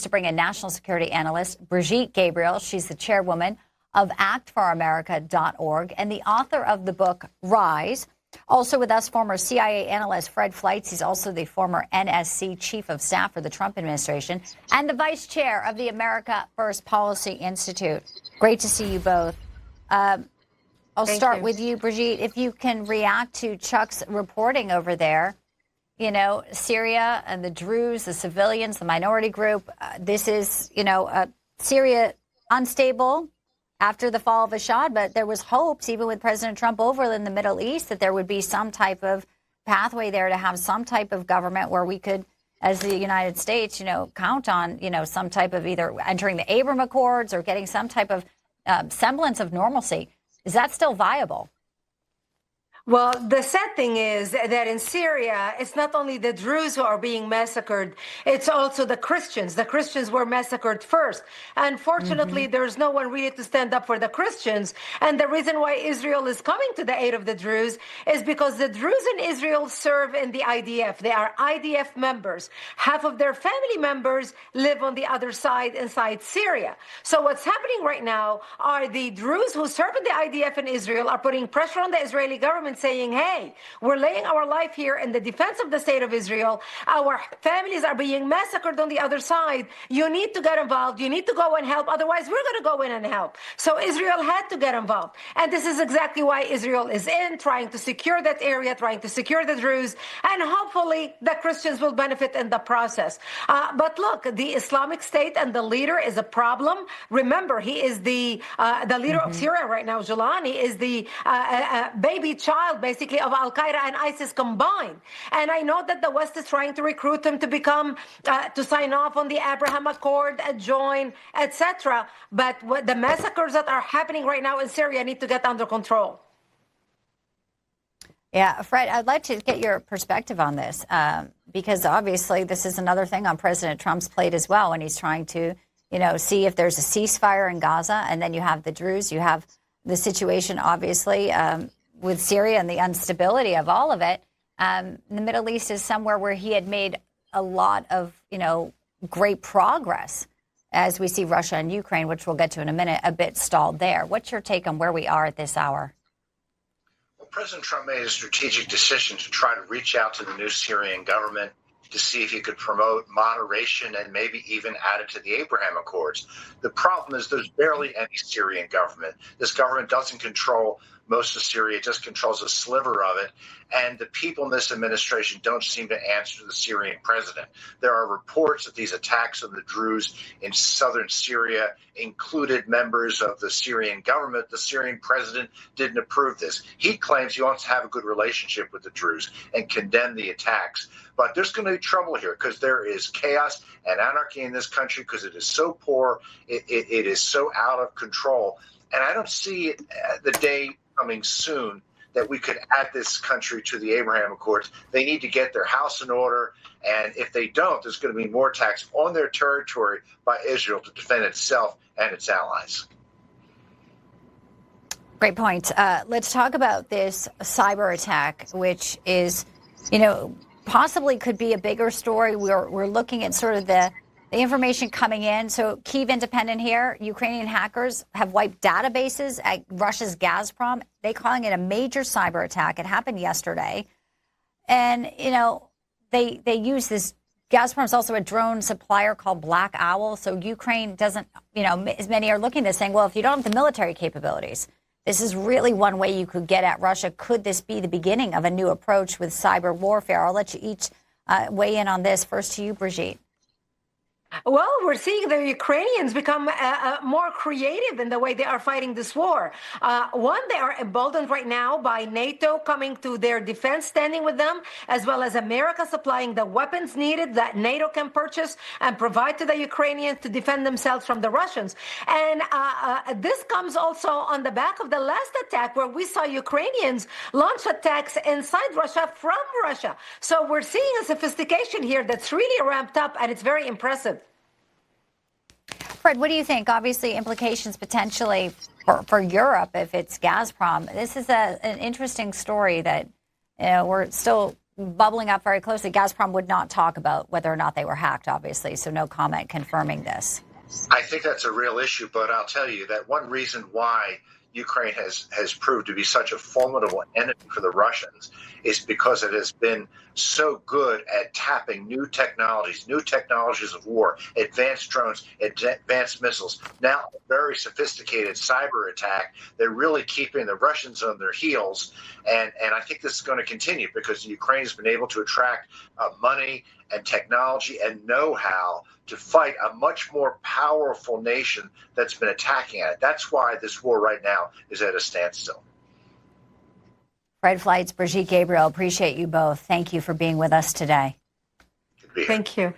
to bring in national security analyst Brigitte Gabriel. She's the chairwoman of actforamerica.org and the author of the book Rise. Also with us, former CIA analyst Fred Fleitz. He's also the former NSC chief of staff for the Trump administration and the vice chair of the America First Policy Institute. Great to see you both. I'll start with you, Brigitte. If you can react to Chuck's reporting over there, you know, Syria and the Druze, the civilians, the minority group. This is, you know, Syria unstable after the fall of Assad, but there was hopes, even with President Trump over in the Middle East, that there would be some type of pathway there to have some type of government where we could, as the United States, you know, count on, you know, some type of either entering the Abraham Accords or getting some type of semblance of normalcy. Is that still viable? Well, the sad thing is that in Syria, it's not only the Druze who are being massacred, it's also the Christians. The Christians were massacred first. Unfortunately, there's no one really to stand up for the Christians. And the reason why Israel is coming to the aid of the Druze is because the Druze in Israel serve in the IDF. They are IDF members. Half of their family members live on the other side inside Syria. So what's happening right now are the Druze who serve in the IDF in Israel are putting pressure on the Israeli government saying, hey, we're laying our life here in the defense of the state of Israel. Our families are being massacred on the other side. You need to get involved. You need to go and help. Otherwise, we're going to go in and help. So Israel had to get involved. And this is exactly why Israel is in, trying to secure that area, trying to secure the Druze. And hopefully the Christians will benefit in the process. But look, the Islamic State and the leader is a problem. Remember, he is the leader of Syria right now. Julani is the baby child, basically, of Al-Qaeda and ISIS combined. And I know that the West is trying to recruit him to become, to sign off on the Abraham Accord, join, etc. But the massacres that are happening right now in Syria need to get under control. Yeah, Fred, I'd like to get your perspective on this, because obviously this is another thing on President Trump's plate as well, when he's trying to, you know, see if there's a ceasefire in Gaza, and then you have the Druze, you have the situation, obviously, with Syria and the instability of all of it. The Middle East is somewhere where he had made a lot of, you know, great progress, as we see Russia and Ukraine, which we'll get to in a minute, a bit stalled there. What's your take on where we are at this hour? Well, President Trump made a strategic decision to try to reach out to the new Syrian government to see if he could promote moderation and maybe even add it to the Abraham Accords. The problem is there's barely any Syrian government. This government doesn't control most of Syria, it just controls a sliver of it. And the people in this administration don't seem to answer the Syrian president. There are reports that these attacks on the Druze in southern Syria included members of the Syrian government. The Syrian president didn't approve this. He claims he wants to have a good relationship with the Druze and condemn the attacks. But there's going to be trouble here because there is chaos and anarchy in this country because it is so poor, it is so out of control. And I don't see the day coming soon that we could add this country to the Abraham Accords. They need to get their house in order. And if they don't, there's going to be more attacks on their territory by Israel to defend itself and its allies. Great point. Let's talk about this cyber attack, which is, you know, possibly could be a bigger story. We're looking at sort of the information coming in. So Kyiv Independent here, Ukrainian hackers have wiped databases at Russia's Gazprom. They're calling it a major cyber attack. It happened yesterday. And, you know, they use this. Gazprom's also a drone supplier called Black Owl. So Ukraine doesn't, you know, as many are looking at this saying, well, if you don't have the military capabilities, this is really one way you could get at Russia. Could this be the beginning of a new approach with cyber warfare? I'll let you each weigh in on this. First to you, Brigitte. Well, we're seeing the Ukrainians become more creative in the way they are fighting this war. One, they are emboldened right now by NATO coming to their defense, standing with them, as well as America supplying the weapons needed that NATO can purchase and provide to the Ukrainians to defend themselves from the Russians. And this comes also on the back of the last attack where we saw Ukrainians launch attacks inside Russia from Russia. So we're seeing a sophistication here that's really ramped up, and it's very impressive. Fred, what do you think? Obviously, implications potentially for Europe if it's Gazprom. This is an interesting story that we're still bubbling up very closely. Gazprom would not talk about whether or not they were hacked, obviously, so no comment confirming this. I think that's a real issue, but I'll tell you that one reason why Ukraine has proved to be such a formidable enemy for the Russians is because it has been so good at tapping new technologies of war, advanced drones, advanced missiles, now a very sophisticated cyber attack. They're really keeping the Russians on their heels. And I think this is going to continue because Ukraine has been able to attract money and technology and know-how to fight a much more powerful nation that's been attacking it. That's why this war right now is at a standstill. Fred Fleitz, Brigitte Gabriel, appreciate you both. Thank you for being with us today. Thank you.